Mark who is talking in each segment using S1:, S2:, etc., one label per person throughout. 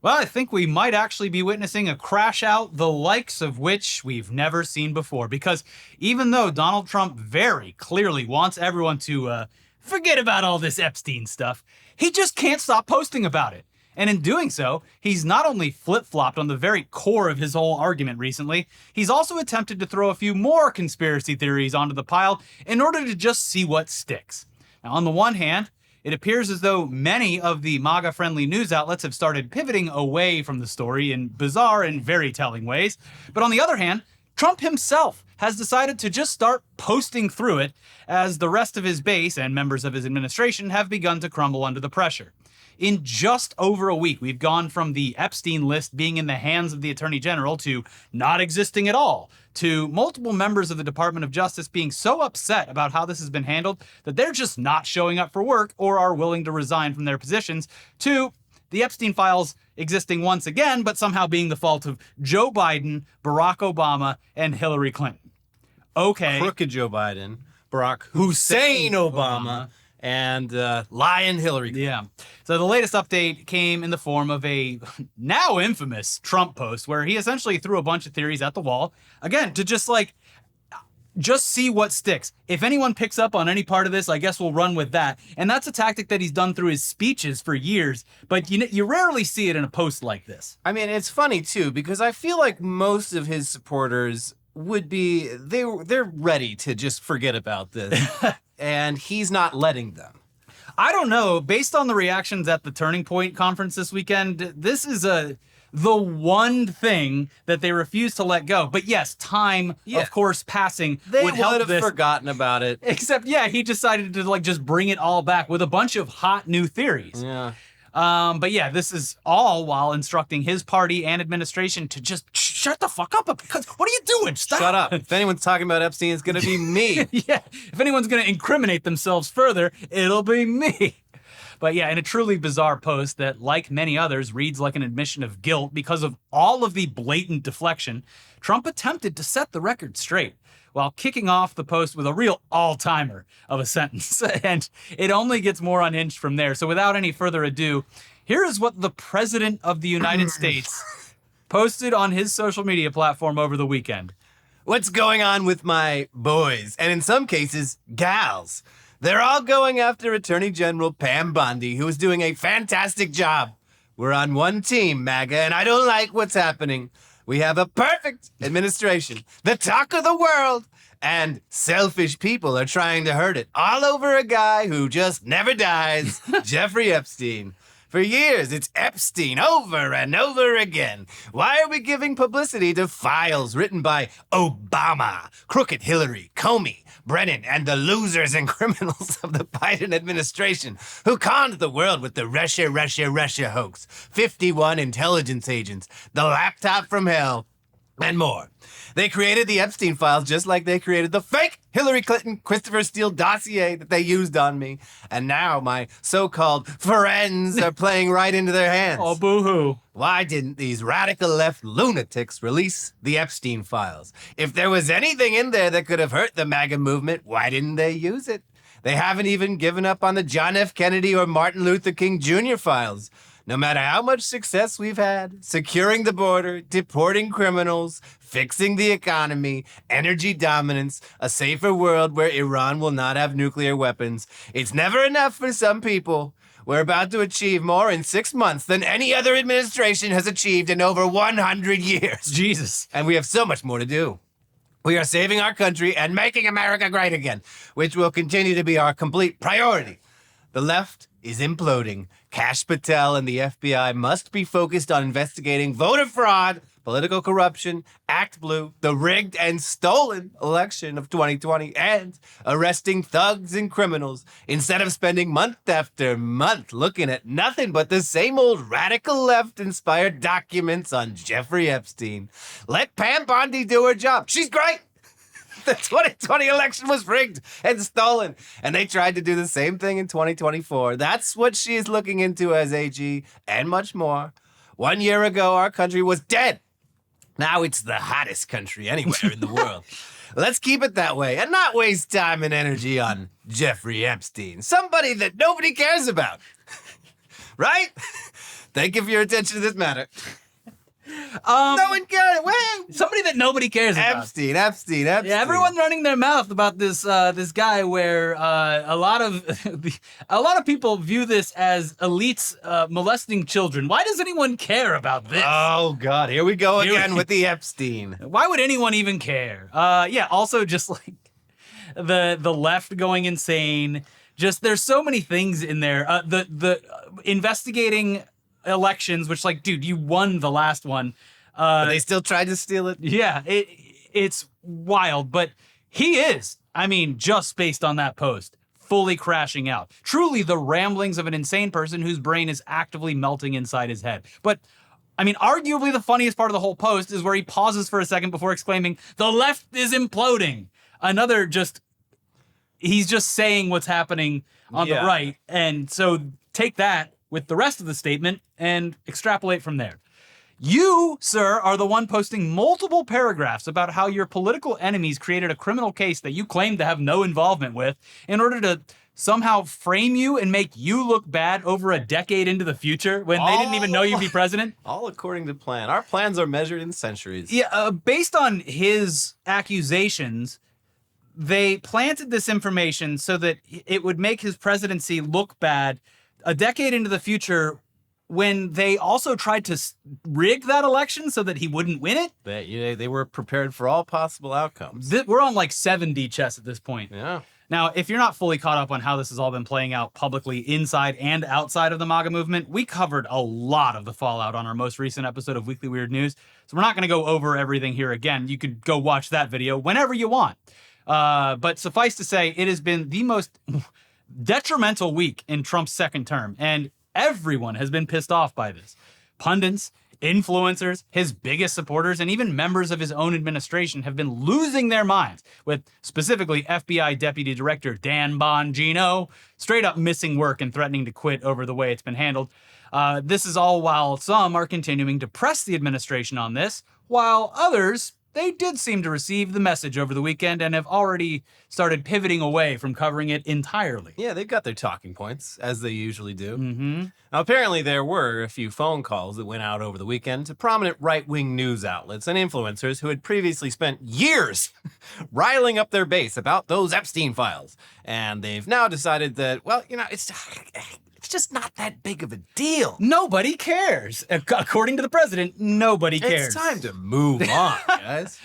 S1: Well, I think we might actually be witnessing a crash out the likes of which we've never seen before. Because even though Donald Trump very clearly wants everyone to forget about all this Epstein stuff, he just can't stop posting about it. And in doing so, he's not only flip-flopped on the very core of his whole argument recently, he's also attempted to throw a few more conspiracy theories onto the pile in order to just see what sticks. Now, on the one hand, it appears as though many of the MAGA-friendly news outlets have started pivoting away from the story in bizarre and very telling ways. But on the other hand, Trump himself has decided to just start posting through it as the rest of his base and members of his administration have begun to crumble under the pressure. In just over a week, we've gone from the Epstein list being in the hands of the Attorney General to not existing at all, to multiple members of the Department of Justice being so upset about how this has been handled that they're just not showing up for work or are willing to resign from their positions, to the Epstein files existing once again, but somehow being the fault of Joe Biden, Barack Obama, and Hillary Clinton. Okay.
S2: Crooked Joe Biden, Barack Hussein Obama, and lying Hillary Clinton.
S1: Yeah. So the latest update came in the form of a now infamous Trump post where he essentially threw a bunch of theories at the wall, again, to just see what sticks. If anyone picks up on any part of this, I guess we'll run with that. And that's a tactic that he's done through his speeches for years, but you rarely see it in a post like this.
S2: I mean, it's funny too, because I feel like most of his supporters would be, they're ready to just forget about this. And he's not letting them.
S1: I don't know. Based on the reactions at the Turning Point conference this weekend, this is the one thing that they refuse to let go. But yes, time, of course, passing would help
S2: have forgotten about it.
S1: Except, he decided to just bring it all back with a bunch of hot new theories.
S2: Yeah.
S1: But yeah, this is all while instructing his party and administration to just shut the fuck up. Because what are you doing? Stop.
S2: Shut up. If anyone's talking about Epstein, it's going to be me.
S1: Yeah. If anyone's going to incriminate themselves further, it'll be me. But yeah, in a truly bizarre post that, like many others, reads like an admission of guilt because of all of the blatant deflection, Trump attempted to set the record straight while kicking off the post with a real all-timer of a sentence. And it only gets more unhinged from there. So without any further ado, here is what the President of the United States posted on his social media platform over the weekend.
S2: What's going on with my boys? And in some cases, gals. They're all going after Attorney General Pam Bondi, who is doing a fantastic job. We're on one team, MAGA, and I don't like what's happening. We have a perfect administration, the talk of the world, and selfish people are trying to hurt it. All over a guy who just never dies, Jeffrey Epstein. For years, it's Epstein over and over again. Why are we giving publicity to files written by Obama, crooked Hillary, Comey, Brennan, and the losers and criminals of the Biden administration who conned the world with the Russia hoax, 51 intelligence agents, the laptop from hell, and more? They created the Epstein files just like they created the fake Hillary Clinton Christopher Steele dossier that they used on me. And now my so-called friends are playing right into their hands.
S1: Oh, boo-hoo.
S2: Why didn't these radical left lunatics release the Epstein files? If there was anything in there that could have hurt the MAGA movement, why didn't they use it? They haven't even given up on the John F. Kennedy or Martin Luther King Jr. files. No matter how much success we've had, securing the border, deporting criminals, fixing the economy, energy dominance, a safer world where Iran will not have nuclear weapons, it's never enough for some people. We're about to achieve more in 6 months than any other administration has achieved in over 100 years.
S1: Jesus.
S2: And we have so much more to do. We are saving our country and making America great again, which will continue to be our complete priority. The left is imploding. Kash Patel and the FBI must be focused on investigating voter fraud, political corruption, Act Blue, the rigged and stolen election of 2020, and arresting thugs and criminals instead of spending month after month looking at nothing but the same old radical left-inspired documents on Jeffrey Epstein. Let Pam Bondi do her job. She's great. The 2020 election was rigged and stolen, and they tried to do the same thing in 2024. That's what she is looking into as AG, and much more. 1 year ago, our country was dead. Now it's the hottest country anywhere in the world. Let's keep it that way and not waste time and energy on Jeffrey Epstein, somebody that nobody cares about. Right? Thank you for your attention to this matter. No one cares. Wait.
S1: Somebody that nobody cares about.
S2: Epstein.
S1: Yeah, everyone running their mouth about this this guy, where a lot of people view this as elites molesting children. Why does anyone care about this?
S2: Oh God, here we go again with the Epstein.
S1: Why would anyone even care? Yeah. Also, just like the left going insane. Just there's so many things in there. The investigating elections, which, like, dude, you won the last one.
S2: But they still tried to steal it.
S1: Yeah, it's wild. But he is, I mean, just based on that post, fully crashing out. Truly the ramblings of an insane person whose brain is actively melting inside his head. But I mean, arguably the funniest part of the whole post is where he pauses for a second before exclaiming, "The left is imploding." Another he's just saying what's happening on the right. And so take that with the rest of the statement and extrapolate from there. You, sir, are the one posting multiple paragraphs about how your political enemies created a criminal case that you claim to have no involvement with in order to somehow frame you and make you look bad over a decade into the future when they didn't even know you'd be president.
S2: All according to plan. Our plans are measured in centuries.
S1: Yeah, based on his accusations, they planted this information so that it would make his presidency look bad a decade into the future, when they also tried to rig that election so that he wouldn't win it.
S2: They were prepared for all possible outcomes.
S1: We're on like 7D chess at this point.
S2: Yeah.
S1: Now, if you're not fully caught up on how this has all been playing out publicly inside and outside of the MAGA movement, we covered a lot of the fallout on our most recent episode of Weekly Weird News. So we're not going to go over everything here again. You could go watch that video whenever you want. But suffice to say, it has been the most detrimental week in Trump's second term, and everyone has been pissed off by this. Pundits, influencers, his biggest supporters, and even members of his own administration have been losing their minds, with specifically FBI Deputy Director Dan Bongino straight up missing work and threatening to quit over the way it's been handled. This is all while some are continuing to press the administration on this, while others, they did seem to receive the message over the weekend and have already started pivoting away from covering it entirely.
S2: Yeah, they've got their talking points, as they usually do.
S1: Mm-hmm.
S2: Now, apparently there were a few phone calls that went out over the weekend to prominent right-wing news outlets and influencers who had previously spent years riling up their base about those Epstein files. And they've now decided that, well, you know, it's just not that big of a deal.
S1: Nobody cares. According to the president, nobody cares.
S2: It's time to move on, guys.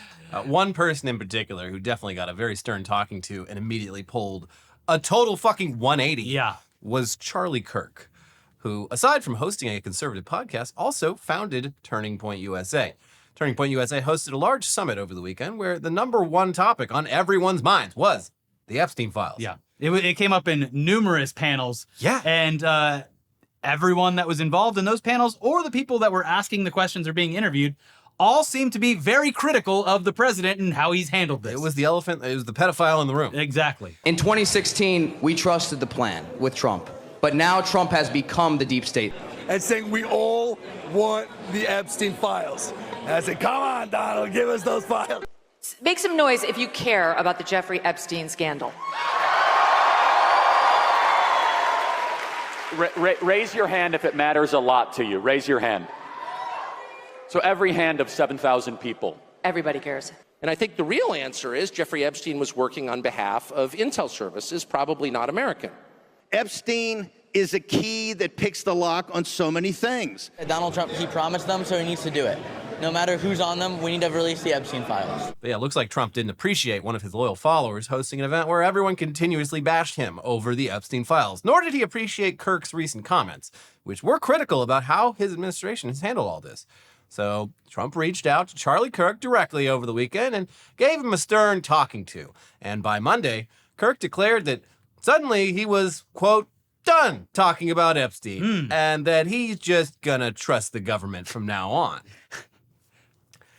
S2: One person in particular who definitely got a very stern talking to and immediately pulled a total fucking 180 was Charlie Kirk, who, aside from hosting a conservative podcast, also founded Turning Point USA. Turning Point USA hosted a large summit over the weekend where the number one topic on everyone's minds was the Epstein files.
S1: Yeah. It came up in numerous panels.
S2: Yeah.
S1: And everyone that was involved in those panels, or the people that were asking the questions or being interviewed, all seemed to be very critical of the president and how he's handled this.
S2: It was the pedophile in the room.
S1: Exactly.
S3: In 2016, we trusted the plan with Trump, but now Trump has become the deep state.
S4: And saying we all want the Epstein files. And I said, come on, Donald, give us those files.
S5: Make some noise if you care about the Jeffrey Epstein scandal.
S6: Raise your hand if it matters a lot to you. Raise your hand. So every hand of 7,000 people.
S5: Everybody cares.
S7: And I think the real answer is Jeffrey Epstein was working on behalf of intel services, probably not American.
S8: Epstein is a key that picks the lock on so many things.
S9: Donald Trump, he promised them, so he needs to do it. No matter who's on them, we need to release the Epstein files.
S2: But yeah, it looks like Trump didn't appreciate one of his loyal followers hosting an event where everyone continuously bashed him over the Epstein files. Nor did he appreciate Kirk's recent comments, which were critical about how his administration has handled all this. So Trump reached out to Charlie Kirk directly over the weekend and gave him a stern talking to. And by Monday, Kirk declared that suddenly he was, quote, done talking about Epstein, and that he's just gonna trust the government from now on.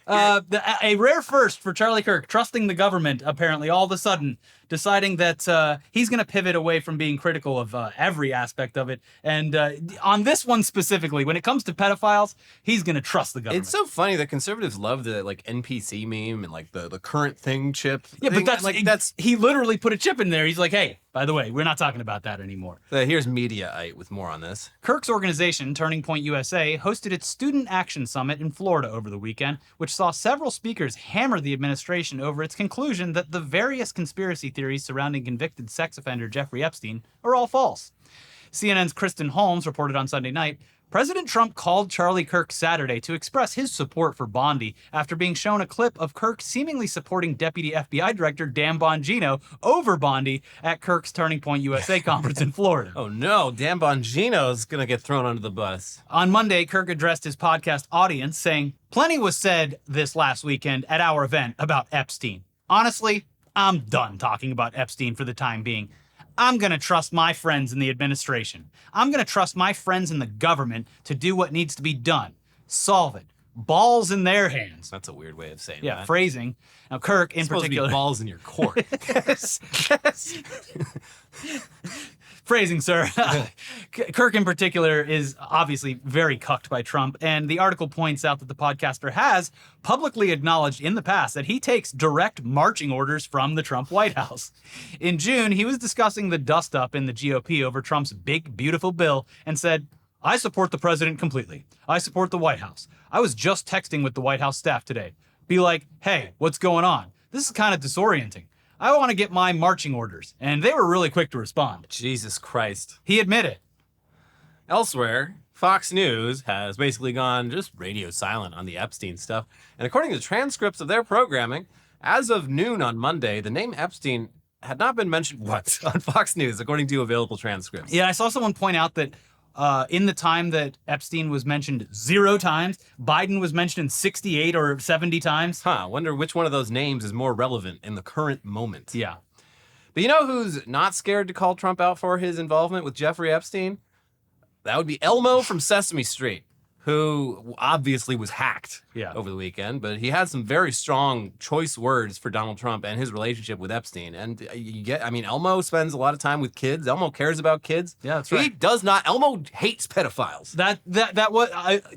S1: A rare first for Charlie Kirk, trusting the government, apparently, all of a sudden, deciding that he's going to pivot away from being critical of every aspect of it. And on this one specifically, when it comes to pedophiles, he's going to trust the government.
S2: It's so funny that conservatives love the like NPC meme and like the current thing chip.
S1: Yeah,
S2: thing.
S1: but that's he literally put a chip in there. He's like, hey, by the way, we're not talking about that anymore.
S2: Here's Mediaite with more on this.
S1: Kirk's organization, Turning Point USA, hosted its Student Action Summit in Florida over the weekend, which saw several speakers hammer the administration over its conclusion that the various conspiracy theories surrounding convicted sex offender Jeffrey Epstein are all false. CNN's Kristen Holmes reported on Sunday night, President Trump called Charlie Kirk Saturday to express his support for Bondi after being shown a clip of Kirk seemingly supporting Deputy FBI Director Dan Bongino over Bondi at Kirk's Turning Point USA conference in Florida.
S2: Oh no, Dan Bongino's gonna get thrown under the bus.
S1: On Monday, Kirk addressed his podcast audience saying, plenty was said this last weekend at our event about Epstein. Honestly, I'm done talking about Epstein for the time being. I'm going to trust my friends in the administration. I'm going to trust my friends in the government to do what needs to be done. Solve it. Balls in their hands.
S2: That's a weird way of saying
S1: Yeah,
S2: that.
S1: phrasing. Now, Kirk in
S2: It's supposed
S1: particular.
S2: to be balls in your court.
S1: Phrasing, sir. Kirk in particular is obviously very cucked by Trump, and the article points out that the podcaster has publicly acknowledged in the past that he takes direct marching orders from the Trump White House. In June, he was discussing the dust-up in the GOP over Trump's big, beautiful bill and said, I support the president completely. I support the White House. I was just texting with the White House staff today. Be like, hey, what's going on? This is kind of disorienting. I want to get my marching orders. And they were really quick to respond.
S2: Jesus Christ.
S1: He admitted.
S2: Elsewhere, Fox News has basically gone just radio silent on the Epstein stuff. And according to transcripts of their programming, as of noon on Monday, the name Epstein had not been mentioned once on Fox News, according to available transcripts.
S1: Yeah, I saw someone point out that in the time that Epstein was mentioned 0 times, Biden was mentioned 68 or 70 times.
S2: Huh, wonder which one of those names is more relevant in the current moment.
S1: Yeah.
S2: But you know who's not scared to call Trump out for his involvement with Jeffrey Epstein? That would be Elmo from Sesame Street, who obviously was hacked over the weekend, but he had some very strong choice words for Donald Trump and his relationship with Epstein. And Elmo spends a lot of time with kids. Elmo cares about kids.
S1: Yeah, that's right.
S2: He does not. Elmo hates pedophiles.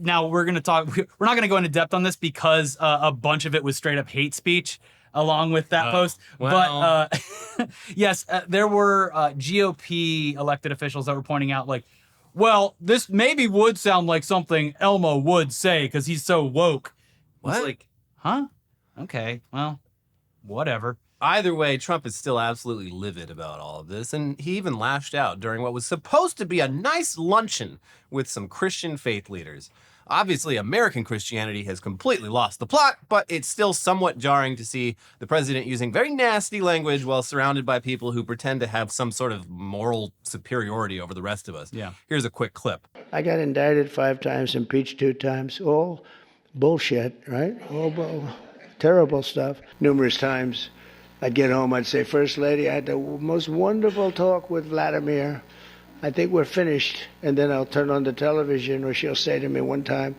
S1: Now we're going to talk, we're not going to go into depth on this because a bunch of it was straight up hate speech along with that post.
S2: Well.
S1: But yes, there were GOP elected officials that were pointing out like, well, this maybe would sound like something Elmo would say because he's so woke.
S2: What?
S1: It's like, huh? Okay, well, whatever.
S2: Either way, Trump is still absolutely livid about all of this, and he even lashed out during what was supposed to be a nice luncheon with some Christian faith leaders. Obviously, American Christianity has completely lost the plot, but it's still somewhat jarring to see the president using very nasty language while surrounded by people who pretend to have some sort of moral superiority over the rest of us.
S1: Yeah.
S2: Here's a quick clip.
S10: I got indicted 5 times, impeached 2 times, all bullshit, right? Terrible stuff. Numerous times I'd get home, I'd say, First Lady, I had the most wonderful talk with Vladimir. I think we're finished. And then I'll turn on the television, or she'll say to me one time,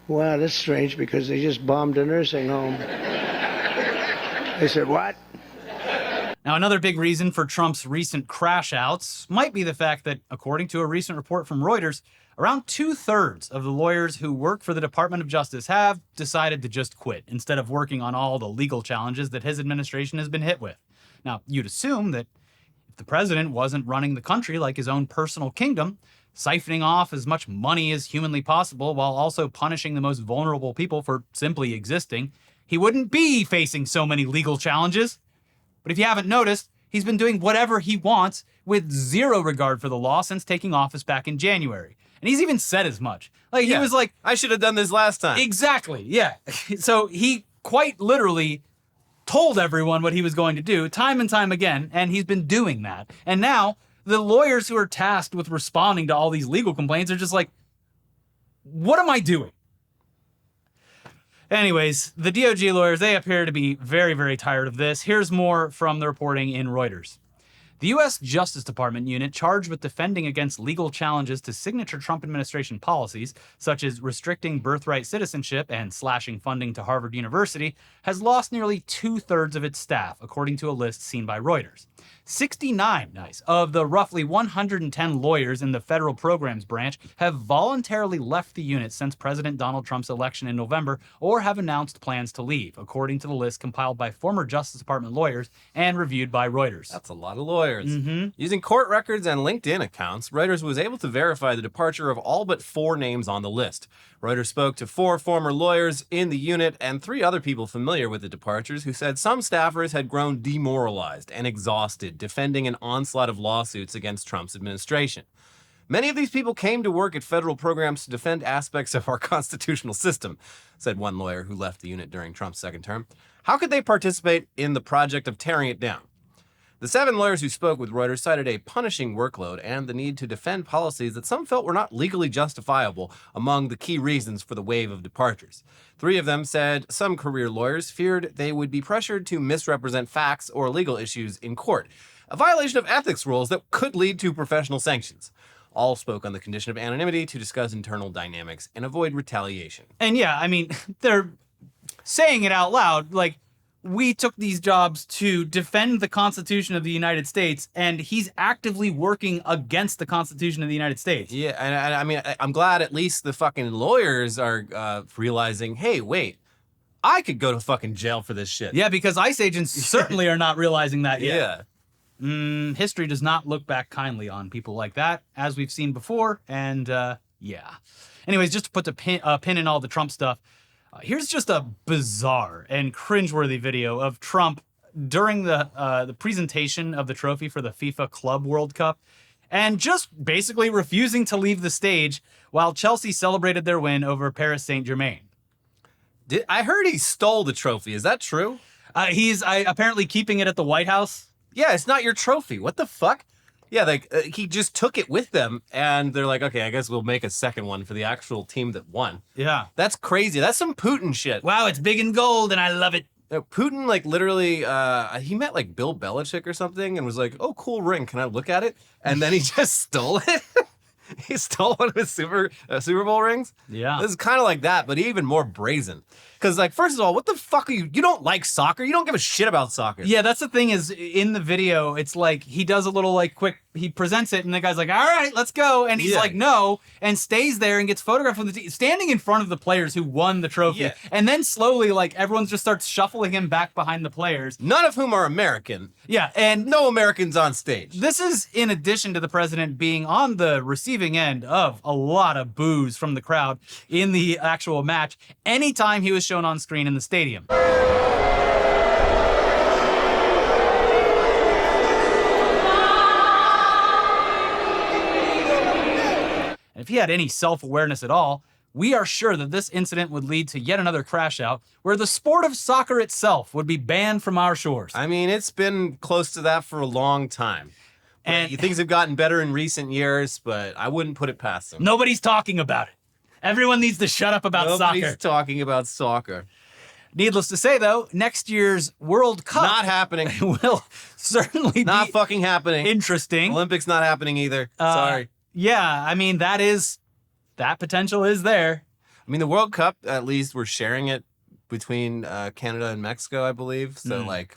S10: wow, that's strange because they just bombed a nursing home. I said, what?
S1: Now, another big reason for Trump's recent crash outs might be the fact that, according to a recent report from Reuters, around 2/3 of the lawyers who work for the Department of Justice have decided to just quit instead of working on all the legal challenges that his administration has been hit with. Now, you'd assume that if the president wasn't running the country like his own personal kingdom, siphoning off as much money as humanly possible while also punishing the most vulnerable people for simply existing, he wouldn't be facing so many legal challenges. But if you haven't noticed, he's been doing whatever he wants with zero regard for the law since taking office back in January. And he's even said as much. Like, he was like,
S2: I should have done this last time.
S1: Exactly, yeah. So he quite literally told everyone what he was going to do time and time again, and he's been doing that. And now the lawyers who are tasked with responding to all these legal complaints are just like, what am I doing? Anyways, the DOJ lawyers, they appear to be very, very tired of this. Here's more from the reporting in Reuters. The U.S. Justice Department unit charged with defending against legal challenges to signature Trump administration policies, such as restricting birthright citizenship and slashing funding to Harvard University, has lost nearly 2/3 of its staff, according to a list seen by Reuters. 69 of the roughly 110 lawyers in the federal programs branch have voluntarily left the unit since President Donald Trump's election in November or have announced plans to leave, according to the list compiled by former Justice Department lawyers and reviewed by Reuters.
S2: That's a lot of lawyers. Using court records and LinkedIn accounts, Reuters was able to verify the departure of all but 4 names on the list. Reuters spoke to 4 former lawyers in the unit and 3 other people familiar with the departures who said some staffers had grown demoralized and exhausted defending an onslaught of lawsuits against Trump's administration. Many of these people came to work at federal programs to defend aspects of our constitutional system, said one lawyer who left the unit during Trump's second term. How could they participate in the project of tearing it down? The 7 lawyers who spoke with Reuters cited a punishing workload and the need to defend policies that some felt were not legally justifiable among the key reasons for the wave of departures. 3 of them said some career lawyers feared they would be pressured to misrepresent facts or legal issues in court, a violation of ethics rules that could lead to professional sanctions. All spoke on the condition of anonymity to discuss internal dynamics and avoid retaliation.
S1: And yeah, I mean, they're saying it out loud, like, we took these jobs to defend the Constitution of the United States, and he's actively working against the Constitution of the United States.
S2: Yeah, and I mean, I'm glad at least the fucking lawyers are realizing, hey, wait, I could go to fucking jail for this shit.
S1: Yeah, because ICE agents certainly are not realizing that yet.
S2: Yeah.
S1: History does not look back kindly on people like that, as we've seen before, and yeah. Anyways, just to put the pin in all the Trump stuff, here's just a bizarre and cringeworthy video of Trump during the presentation of the trophy for the FIFA Club World Cup, and just basically refusing to leave the stage while Chelsea celebrated their win over Paris Saint-Germain.
S2: I heard he stole the trophy. Is that true?
S1: He's apparently keeping it at the White House.
S2: Yeah, it's not your trophy. What the fuck? Yeah, like he just took it with them, and they're like, okay, I guess we'll make a second one for the actual team that won.
S1: Yeah.
S2: That's crazy. That's some Putin shit.
S1: Wow, it's big and gold, and I love it.
S2: Putin, like, literally, he met, like, Bill Belichick or something and was like, oh, cool ring. Can I look at it? And then he just stole it. He stole one of his Super Bowl rings.
S1: Yeah.
S2: This is kind of like that, but even more brazen. Because, like, first of all, what the fuck are you? You don't like soccer? You don't give a shit about soccer.
S1: Yeah, that's the thing is, in the video, it's like, he does a little, like, quick, he presents it, and the guy's like, all right, let's go. And he's like, no, and stays there and gets photographed with the team, standing in front of the players who won the trophy.
S2: Yeah.
S1: And then slowly, like, everyone just starts shuffling him back behind the players.
S2: None of whom are American.
S1: Yeah, and
S2: no Americans on stage.
S1: This is in addition to the president being on the receiving end of a lot of boos from the crowd in the actual match anytime he was shown on screen in the stadium. And if he had any self-awareness at all, we are sure that this incident would lead to yet another crash out where the sport of soccer itself would be banned from our shores.
S2: I mean, it's been close to that for a long time. And things have gotten better in recent years, but I wouldn't put it past them.
S1: Nobody's talking about it. Everyone needs to shut up about soccer.
S2: Nobody's talking about soccer.
S1: Needless to say, though, next year's World Cup
S2: not happening.
S1: Will certainly
S2: not
S1: be
S2: fucking happening.
S1: Interesting.
S2: Olympics not happening either. Sorry.
S1: Yeah, I mean, that potential is there.
S2: I mean, the World Cup, at least, we're sharing it between Canada and Mexico, I believe. So, like,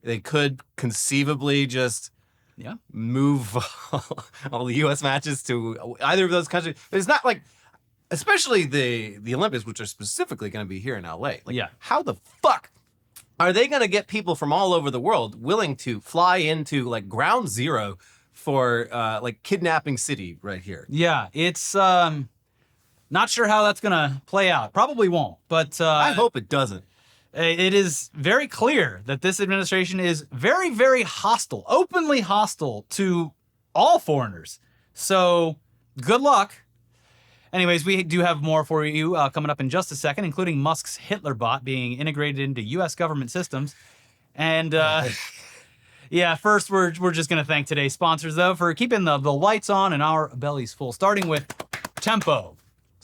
S2: they could conceivably just move all the U.S. matches to either of those countries. It's not like, especially the Olympics, which are specifically going to be here in L.A. Like, how the fuck are they going to get people from all over the world willing to fly into, like, ground zero for, like, kidnapping city right here?
S1: Yeah, it's not sure how that's going to play out. Probably won't, but
S2: I hope it doesn't.
S1: It is very clear that this administration is very, very hostile, openly hostile to all foreigners. So good luck. Anyways, we do have more for you coming up in just a second, including Musk's Hitler bot being integrated into U.S. government systems. And yeah, first, we're just going to thank today's sponsors, though, for keeping the lights on and our bellies full, starting with Tempo.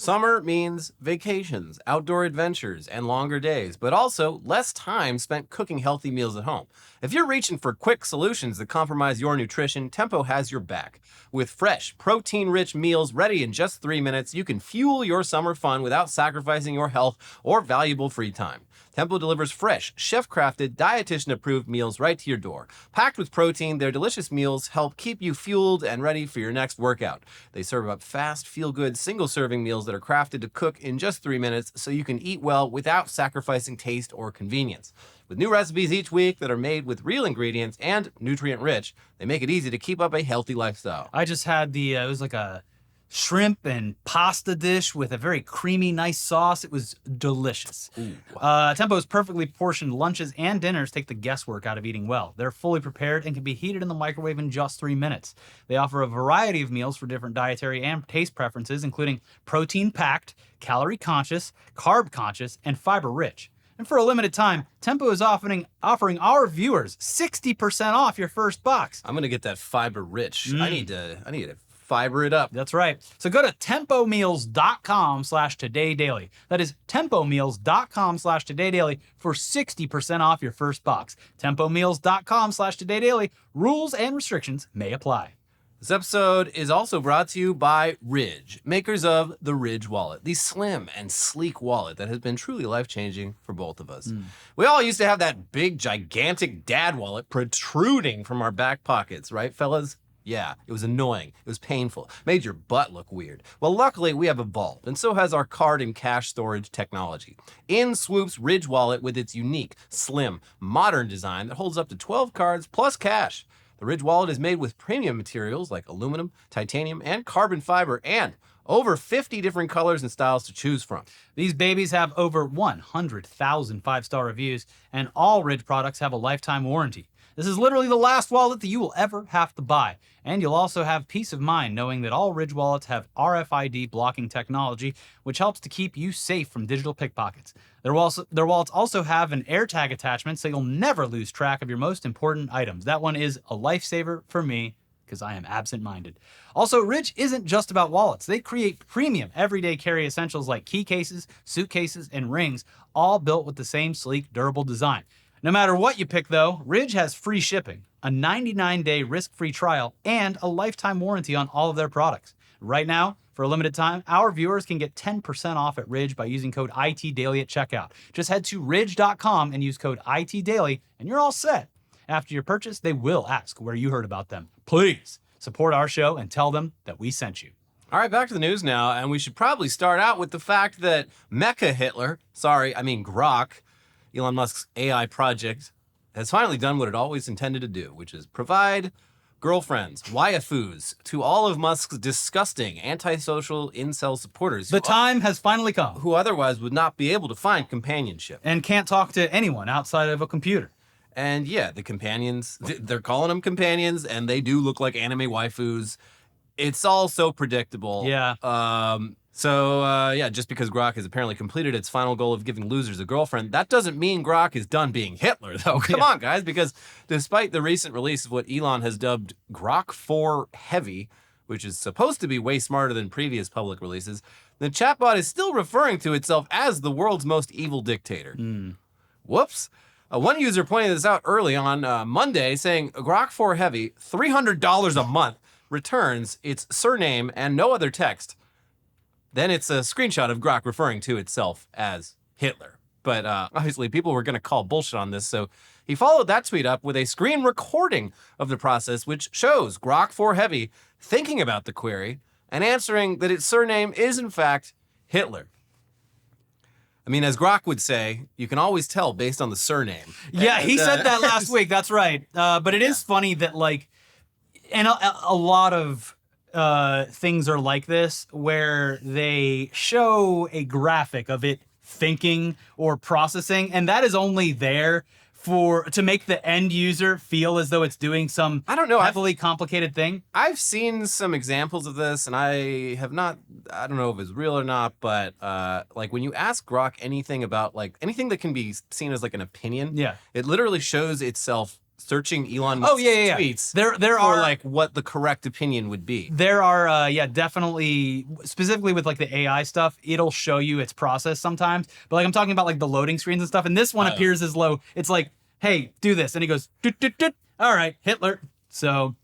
S2: Summer means vacations, outdoor adventures, and longer days, but also less time spent cooking healthy meals at home. If you're reaching for quick solutions that compromise your nutrition, Tempo has your back. With fresh, protein-rich meals ready in just 3 minutes, you can fuel your summer fun without sacrificing your health or valuable free time. Tempo delivers fresh, chef-crafted, dietitian-approved meals right to your door. Packed with protein, their delicious meals help keep you fueled and ready for your next workout. They serve up fast, feel-good, single-serving meals that are crafted to cook in just 3 minutes so you can eat well without sacrificing taste or convenience. With new recipes each week that are made with real ingredients and nutrient-rich, they make it easy to keep up a healthy lifestyle.
S1: I just had it was like a shrimp and pasta dish with a very creamy, nice sauce. It was delicious. Tempo's perfectly portioned lunches and dinners take the guesswork out of eating well. They're fully prepared and can be heated in the microwave in just 3 minutes. They offer a variety of meals for different dietary and taste preferences, including protein-packed, calorie-conscious, carb-conscious, and fiber-rich. And for a limited time, Tempo is offering our viewers 60% off your first box.
S2: I'm gonna get that fiber rich. I need to fiber it up.
S1: That's right. So go to tempomeals.com/todaydaily. That is tempomeals.com/todaydaily for 60% off your first box. tempomeals.com/todaydaily. Rules and restrictions may apply.
S2: This episode is also brought to you by Ridge, makers of the Ridge wallet, the slim and sleek wallet that has been truly life-changing for both of us. We all used to have that big, gigantic dad wallet protruding from our back pockets, right, fellas? Yeah, it was annoying. It was painful. Made your butt look weird. Well, luckily, we have evolved, and so has our card and cash storage technology. In swoops Ridge wallet with its unique, slim, modern design that holds up to 12 cards plus cash. The Ridge wallet is made with premium materials like aluminum, titanium, and carbon fiber, and over 50 different colors and styles to choose from.
S1: These babies have over 100,000 5-star reviews, and all Ridge products have a lifetime warranty. This is literally the last wallet that you will ever have to buy. And you'll also have peace of mind knowing that all Ridge wallets have RFID blocking technology, which helps to keep you safe from digital pickpockets. Their wallets also have an AirTag attachment, so you'll never lose track of your most important items. That one is a lifesaver for me, because I am absent-minded. Also, Ridge isn't just about wallets. They create premium everyday carry essentials like key cases, suitcases, and rings, all built with the same sleek, durable design. No matter what you pick, though, Ridge has free shipping, a 99-day risk-free trial, and a lifetime warranty on all of their products. Right now, for a limited time, our viewers can get 10% off at Ridge by using code ITDaily at checkout. Just head to ridge.com and use code ITDaily, and you're all set. After your purchase, they will ask where you heard about them. Please support our show and tell them that we sent you.
S2: All right, back to the news now, and we should probably start out with the fact that Grok, Elon Musk's AI project, has finally done what it always intended to do, which is provide girlfriends, waifus, to all of Musk's disgusting antisocial incel supporters.
S1: The time has finally come.
S2: Who otherwise would not be able to find companionship.
S1: And can't talk to anyone outside of a computer.
S2: And yeah, the companions, they're calling them companions, and they do look like anime waifus. It's all so predictable.
S1: Yeah.
S2: Just because Grok has apparently completed its final goal of giving losers a girlfriend, that doesn't mean Grok is done being Hitler, though. Come on, guys, because despite the recent release of what Elon has dubbed Grok 4 Heavy, which is supposed to be way smarter than previous public releases, the chatbot is still referring to itself as the world's most evil dictator. Whoops. One user pointed this out early on Monday, saying Grok 4 Heavy, $300 a month, returns its surname and no other text. Then it's a screenshot of Grok referring to itself as Hitler. But obviously people were going to call bullshit on this, so he followed that tweet up with a screen recording of the process, which shows Grok 4 Heavy thinking about the query and answering that its surname is, in fact, Hitler. I mean, as Grok would say, you can always tell based on the surname.
S1: Yeah, he said that last week. That's right. But it is funny that, and a lot of things are like this, where they show a graphic of it thinking or processing, and that is only there to make the end user feel as though it's doing some heavily complicated thing.
S2: I've seen some examples of this, and I don't know if it's real or not, but when you ask Grok anything about anything that can be seen as an opinion,
S1: yeah,
S2: it literally shows itself searching Elon Musk's tweets.
S1: There are
S2: like what the correct opinion would be.
S1: There are, definitely, specifically with like the AI stuff, it'll show you its process sometimes. But like I'm talking about like the loading screens and stuff, and this one appears as low. It's like, hey, do this, and he goes, doot, doot, doot. All right, Hitler. So,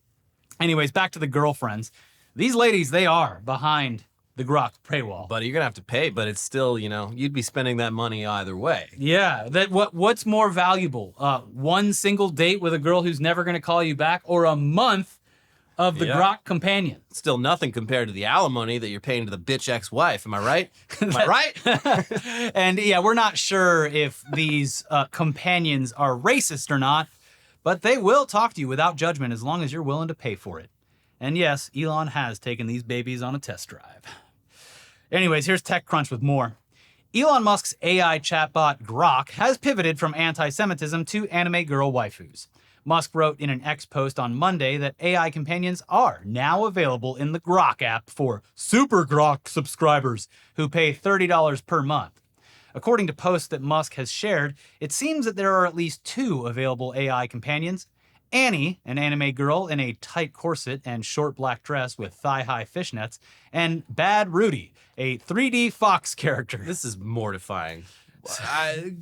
S1: anyways, back to the girlfriends. These ladies, they are behind the Grok paywall.
S2: Buddy, you're gonna have to pay, but it's still, you'd be spending that money either way.
S1: Yeah, what's more valuable? One single date with a girl who's never gonna call you back, or a month of the Grok companion?
S2: Still nothing compared to the alimony that you're paying to the bitch ex-wife. Am I right? Am I right?
S1: And yeah, we're not sure if these companions are racist or not, but they will talk to you without judgment as long as you're willing to pay for it. And yes, Elon has taken these babies on a test drive. Anyways, here's TechCrunch with more. Elon Musk's AI chatbot Grok has pivoted from anti-Semitism to anime girl waifus. Musk wrote in an X post on Monday that AI companions are now available in the Grok app for Super Grok subscribers who pay $30 per month. According to posts that Musk has shared, it seems that there are at least 2 available AI companions. Annie, an anime girl in a tight corset and short black dress with thigh-high fishnets, and Bad Rudy, a 3D Fox character.
S2: This is mortifying.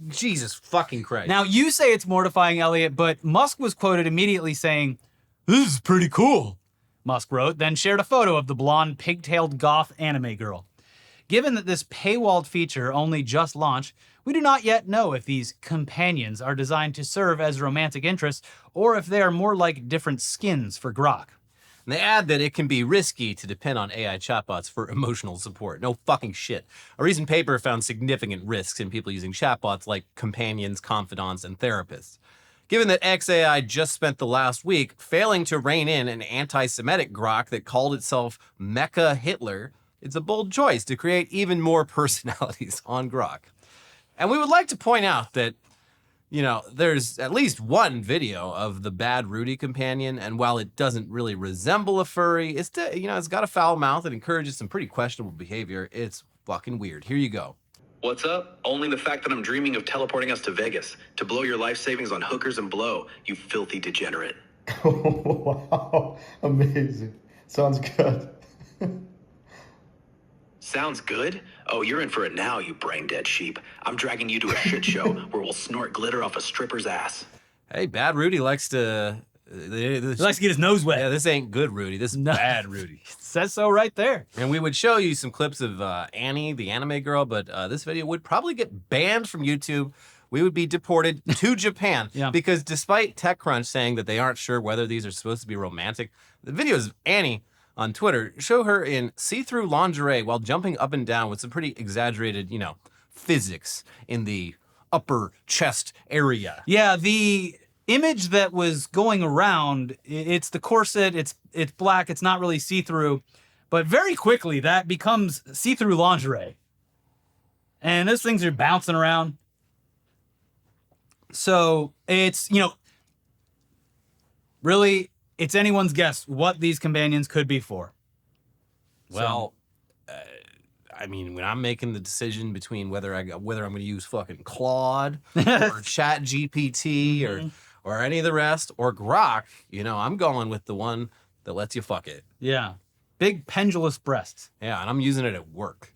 S2: Jesus fucking Christ.
S1: Now, you say it's mortifying, Elliot, but Musk was quoted immediately saying, "This is pretty cool," Musk wrote, then shared a photo of the blonde, pigtailed goth anime girl. Given that this paywalled feature only just launched, we do not yet know if these companions are designed to serve as romantic interests or if they are more like different skins for Grok.
S2: And they add that it can be risky to depend on AI chatbots for emotional support. No fucking shit. A recent paper found significant risks in people using chatbots like companions, confidants, and therapists. Given that XAI just spent the last week failing to rein in an anti-Semitic Grok that called itself Mecha Hitler, it's a bold choice to create even more personalities on Grok. And we would like to point out that, there's at least one video of the Bad Rudy companion, and while it doesn't really resemble a furry, it's got a foul mouth that encourages some pretty questionable behavior. It's fucking weird. Here you go.
S11: What's up? Only the fact that I'm dreaming of teleporting us to Vegas to blow your life savings on hookers and blow, you filthy degenerate.
S12: Wow, amazing. Sounds good.
S11: Sounds good? Oh, you're in for it now, you brain-dead sheep. I'm dragging you to a shit show where we'll snort glitter off a stripper's ass.
S2: Hey, Bad Rudy likes to...
S1: He likes to get his nose wet.
S2: Yeah, this ain't good Rudy. This is bad Rudy.
S1: It says so right there.
S2: And we would show you some clips of Annie, the anime girl, but this video would probably get banned from YouTube. We would be deported to Japan. Because despite TechCrunch saying that they aren't sure whether these are supposed to be romantic, the videos of Annie on Twitter show her in see-through lingerie while jumping up and down with some pretty exaggerated, physics in the upper chest area.
S1: Yeah, the image that was going around, it's the corset, it's black, it's not really see-through, but very quickly that becomes see-through lingerie. And those things are bouncing around. So it's, really, it's anyone's guess what these companions could be for.
S2: Well, when I'm making the decision between whether I'm going to use fucking Claude or Chat GPT or any of the rest or Grok, I'm going with the one that lets you fuck it.
S1: Yeah. Big pendulous breasts.
S2: Yeah, and I'm using it at work.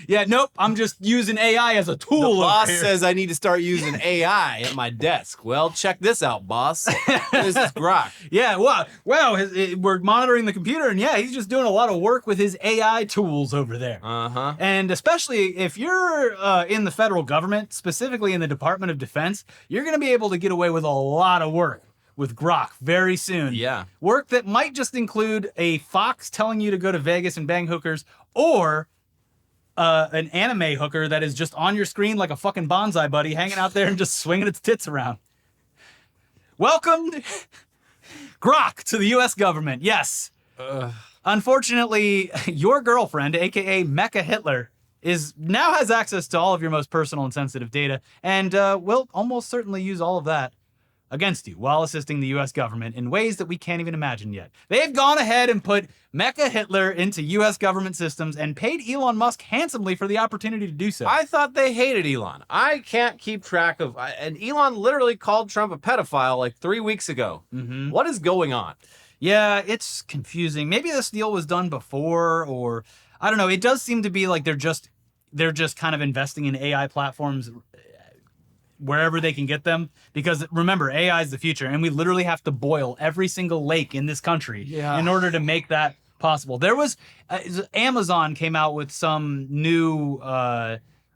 S1: Yeah, nope. I'm just using AI as a tool.
S2: The boss says I need to start using AI at my desk. Well, check this out, boss. This is Grok.
S1: Yeah, wow. We're monitoring the computer, and yeah, he's just doing a lot of work with his AI tools over there.
S2: Uh-huh.
S1: And especially if you're in the federal government, specifically in the Department of Defense, you're going to be able to get away with a lot of work with Grok very soon.
S2: Yeah.
S1: Work that might just include a fox telling you to go to Vegas and bang hookers, or an anime hooker that is just on your screen like a fucking bonsai buddy hanging out there and just swinging its tits around. Welcome, Grok, to the U.S. government. Yes. Unfortunately, your girlfriend, a.k.a. Mecha Hitler, now has access to all of your most personal and sensitive data, and will almost certainly use all of that against you while assisting the U.S. government in ways that we can't even imagine yet. They've gone ahead and put Mecha Hitler into U.S. government systems and paid Elon Musk handsomely for the opportunity to do so.
S2: I thought they hated Elon. I can't keep track of... And Elon literally called Trump a pedophile like 3 weeks ago.
S1: Mm-hmm.
S2: What is going on?
S1: Yeah, it's confusing. Maybe this deal was done before, or I don't know. It does seem to be like they're just kind of investing in AI platforms wherever they can get them, because remember, AI is the future, and we literally have to boil every single lake in this country in order to make that possible. There was Amazon came out with some new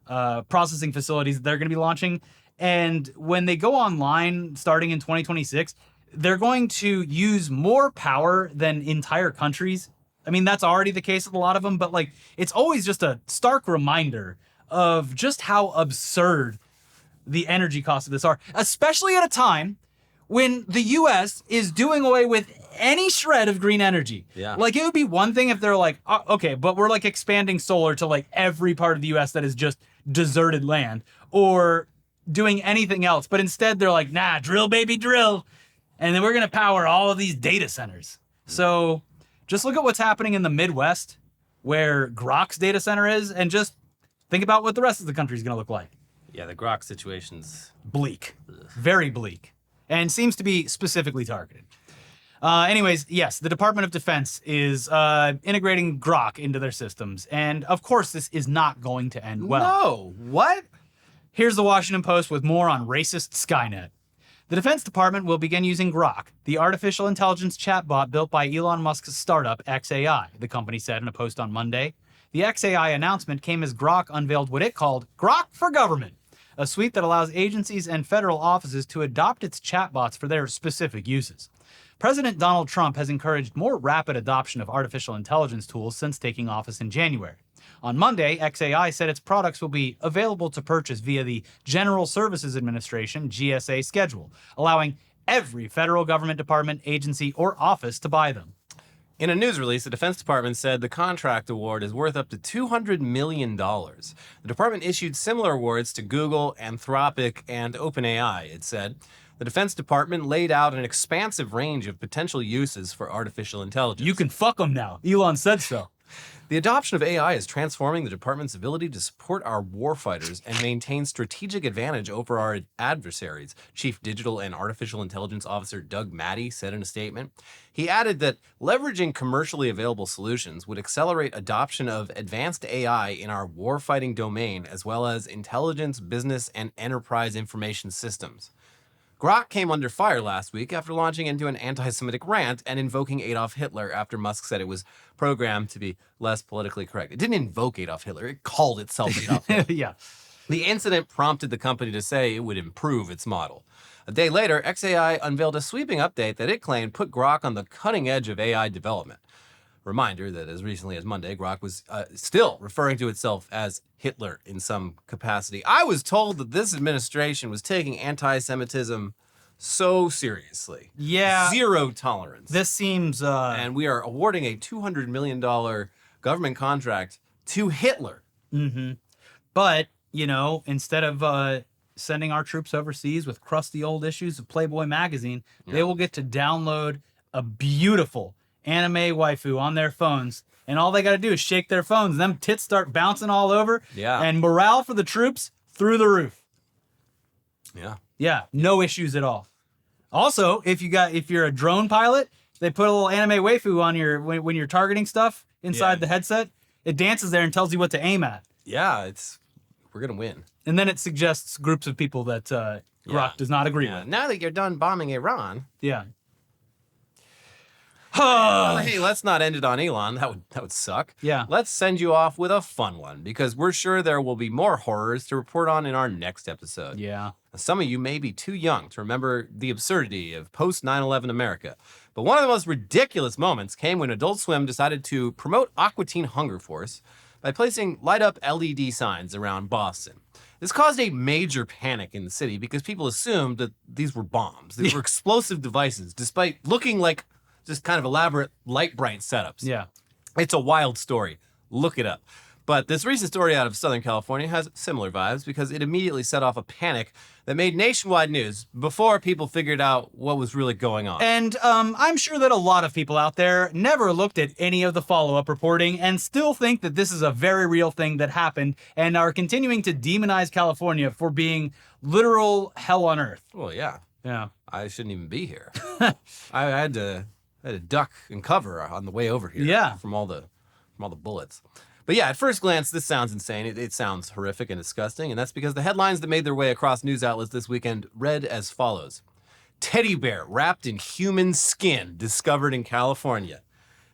S1: processing facilities that they're going to be launching, and when they go online starting in 2026, they're going to use more power than entire countries. I mean, that's already the case with a lot of them, but like, it's always just a stark reminder of just how absurd the energy costs of this are, especially at a time when the US is doing away with any shred of green energy.
S2: Yeah.
S1: Like, it would be one thing if they're like, oh, okay, but we're like expanding solar to like every part of the US that is just deserted land, or doing anything else. But instead they're like, nah, drill, baby, drill. And then we're going to power all of these data centers. So just look at what's happening in the Midwest, where Grok's data center is, and just think about what the rest of the country is going to look like.
S2: Yeah, the Grok situation's
S1: bleak. Very bleak. And seems to be specifically targeted. Anyways, yes, the Department of Defense is integrating Grok into their systems. And of course, this is not going to end well.
S2: No, what?
S1: Here's the Washington Post with more on racist Skynet. The Defense Department will begin using Grok, the artificial intelligence chatbot built by Elon Musk's startup XAI, the company said in a post on Monday. The XAI announcement came as Grok unveiled what it called Grok for Government, a suite that allows agencies and federal offices to adopt its chatbots for their specific uses. President Donald Trump has encouraged more rapid adoption of artificial intelligence tools since taking office in January. On Monday, XAI said its products will be available to purchase via the General Services Administration (GSA) schedule, allowing every federal government department, agency, or office to buy them.
S2: In a news release, the Defense Department said the contract award is worth up to $200 million. The department issued similar awards to Google, Anthropic, and OpenAI, it said. The Defense Department laid out an expansive range of potential uses for artificial intelligence.
S1: You can fuck them now. Elon said so.
S2: The adoption of AI is transforming the department's ability to support our warfighters and maintain strategic advantage over our adversaries, Chief Digital and Artificial Intelligence Officer Doug Mattey said in a statement. He added that leveraging commercially available solutions would accelerate adoption of advanced AI in our warfighting domain, as well as intelligence, business, and enterprise information systems. Grok came under fire last week after launching into an anti-Semitic rant and invoking Adolf Hitler after Musk said it was programmed to be less politically correct. It didn't invoke Adolf Hitler, it called itself Adolf Hitler.
S1: Yeah.
S2: The incident prompted the company to say it would improve its model. A day later, XAI unveiled a sweeping update that it claimed put Grok on the cutting edge of AI development. Reminder that as recently as Monday, Grok was still referring to itself as Hitler in some capacity. I was told that this administration was taking anti-Semitism so seriously.
S1: Yeah.
S2: Zero tolerance.
S1: This seems...
S2: And we are awarding a $200 million government contract to Hitler.
S1: Mm-hmm. But, you know, instead of sending our troops overseas with crusty old issues of Playboy magazine, they will get to download a beautiful anime waifu on their phones, and all they got to do is shake their phones, and them tits start bouncing all over.
S2: Yeah.
S1: And morale for the troops through the roof.
S2: Yeah.
S1: Yeah, no issues at all. Also, if you're a drone pilot, they put a little anime waifu on your when you're targeting stuff inside the headset. It dances there and tells you what to aim at.
S2: Yeah, we're gonna win.
S1: And then it suggests groups of people that Grok does not agree with.
S2: Now that you're done bombing Iran.
S1: Yeah.
S2: Hey, let's not end it on Elon. That would suck.
S1: Yeah.
S2: Let's send you off with a fun one, because we're sure there will be more horrors to report on in our next episode.
S1: Yeah.
S2: Some of you may be too young to remember the absurdity of post 9/11 America, but one of the most ridiculous moments came when Adult Swim decided to promote Aqua Teen Hunger Force by placing light-up LED signs around Boston. This caused a major panic in the city because people assumed that these were bombs. They were explosive devices, despite looking like just kind of elaborate light bright setups.
S1: Yeah.
S2: It's a wild story. Look it up. But this recent story out of Southern California has similar vibes because it immediately set off a panic that made nationwide news before people figured out what was really going on.
S1: And I'm sure that a lot of people out there never looked at any of the follow-up reporting and still think that this is a very real thing that happened and are continuing to demonize California for being literal hell on earth.
S2: Well, yeah.
S1: Yeah.
S2: I shouldn't even be here. I had to duck and cover on the way over here.
S1: Yeah.
S2: From all the bullets. But yeah, at first glance, this sounds insane. It sounds horrific and disgusting, and that's because the headlines that made their way across news outlets this weekend read as follows. Teddy bear wrapped in human skin discovered in California.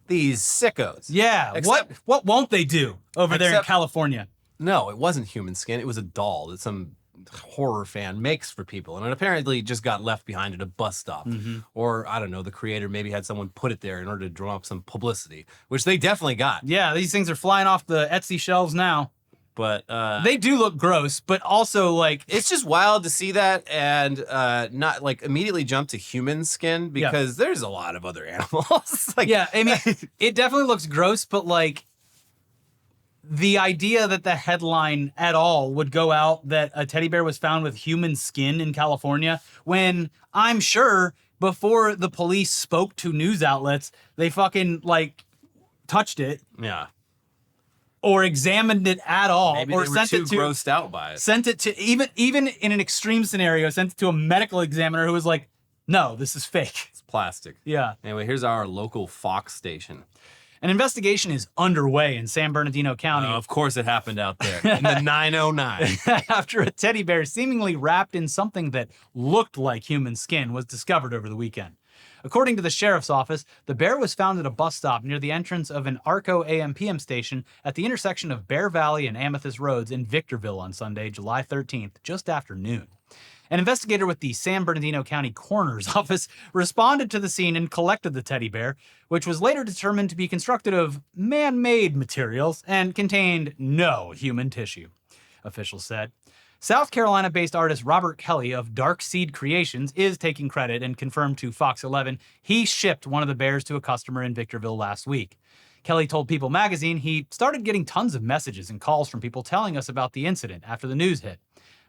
S2: These sickos.
S1: Yeah, what won't they do over there in California?
S2: No, it wasn't human skin. It was a doll that some horror fan makes for people, and it apparently just got left behind at a bus stop. Or I don't know, the creator maybe had someone put it there in order to drum up some publicity, which they definitely got.
S1: Yeah, these things are flying off the Etsy shelves now.
S2: But
S1: they do look gross, but also like
S2: it's just wild to see that and not like immediately jump to human skin because there's a lot of other animals. Like,
S1: yeah, I mean, it definitely looks gross, but like the idea that the headline at all would go out that a teddy bear was found with human skin in California, when I'm sure before the police spoke to news outlets, they fucking like touched it.
S2: Yeah.
S1: Or examined it at all.
S2: Maybe
S1: or
S2: they were
S1: sent
S2: too
S1: it to,
S2: grossed out by it.
S1: Sent it to, even in an extreme scenario, sent it to a medical examiner who was like, no, this is fake.
S2: It's plastic.
S1: Yeah.
S2: Anyway, here's our local Fox station.
S1: An investigation is underway in San Bernardino County.
S2: Of course it happened out there in the 909.
S1: After a teddy bear seemingly wrapped in something that looked like human skin was discovered over the weekend. According to the sheriff's office, the bear was found at a bus stop near the entrance of an Arco AM/PM station at the intersection of Bear Valley and Amethyst Roads in Victorville on Sunday, July 13th, just after noon. An investigator with the San Bernardino County Coroner's Office responded to the scene and collected the teddy bear, which was later determined to be constructed of man-made materials and contained no human tissue, officials said. South Carolina-based artist Robert Kelly of Dark Seed Creations is taking credit and confirmed to Fox 11 he shipped one of the bears to a customer in Victorville last week. Kelly told People magazine he started getting tons of messages and calls from people telling us about the incident after the news hit.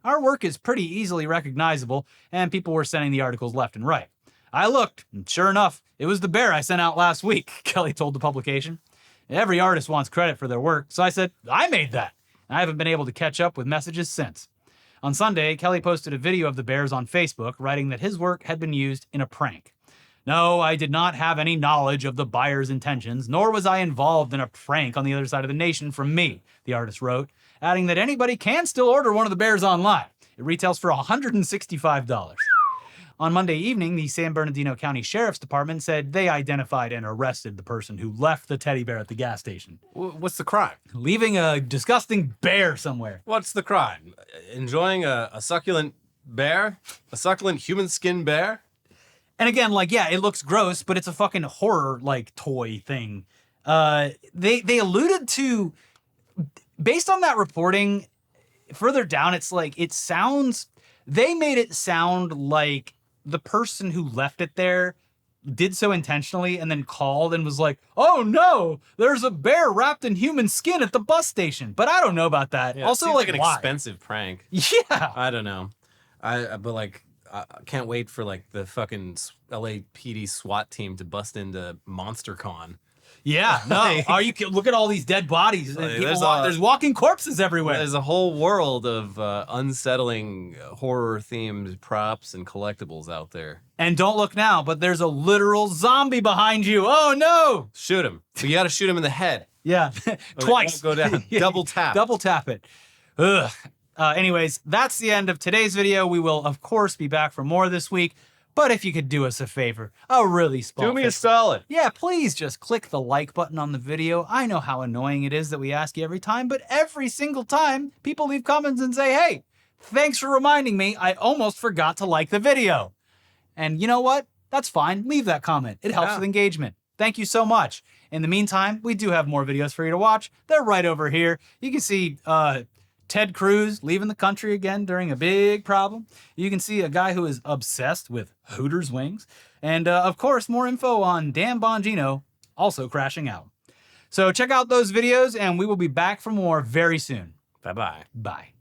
S1: Our work is pretty easily recognizable, and people were sending the articles left and right. I looked, and sure enough, it was the bear I sent out last week, Kelly told the publication. Every artist wants credit for their work, so I said, I made that. I haven't been able to catch up with messages since. On Sunday, Kelly posted a video of the bears on Facebook, writing that his work had been used in a prank. No, I did not have any knowledge of the buyer's intentions, nor was I involved in a prank on the other side of the nation from me, the artist wrote, adding that anybody can still order one of the bears online. It retails for $165. On Monday evening, the San Bernardino County Sheriff's Department said they identified and arrested the person who left the teddy bear at the gas station.
S2: What's the crime?
S1: Leaving a disgusting bear somewhere.
S2: What's the crime? Enjoying a succulent bear? A succulent human skin bear?
S1: And again, like, yeah, it looks gross, but it's a fucking horror, like, toy thing. They alluded to, based on that reporting, further down, it's like, they made it sound like the person who left it there did so intentionally and then called and was like, oh no, there's a bear wrapped in human skin at the bus station. But I don't know about that.
S2: Yeah,
S1: also,
S2: like an expensive prank.
S1: Yeah.
S2: I don't know. But like, I can't wait for like the fucking LAPD SWAT team to bust into MonsterCon.
S1: Yeah, no. Look at all these dead bodies. There's walking corpses everywhere.
S2: There's a whole world of unsettling horror-themed props and collectibles out there.
S1: And don't look now, but there's a literal zombie behind you. Oh no!
S2: Shoot him. But you got to shoot him in the head.
S1: Yeah, twice.
S2: Go down. Double tap.
S1: Double tap it. Ugh. Anyways, that's the end of today's video. We will, of course, be back for more this week. But if you could do us a favor, a really small
S2: do me a solid.
S1: Yeah, please just click the like button on the video. I know how annoying it is that we ask you every time, but every single time people leave comments and say, hey, thanks for reminding me. I almost forgot to like the video. And you know what? That's fine. Leave that comment. It helps with engagement. Thank you so much. In the meantime, we do have more videos for you to watch. They're right over here. You can see Ted Cruz leaving the country again during a big problem. You can see a guy who is obsessed with Hooters wings. And of course, more info on Dan Bongino also crashing out. So check out those videos, and we will be back for more very soon.
S2: Bye-bye.
S1: Bye.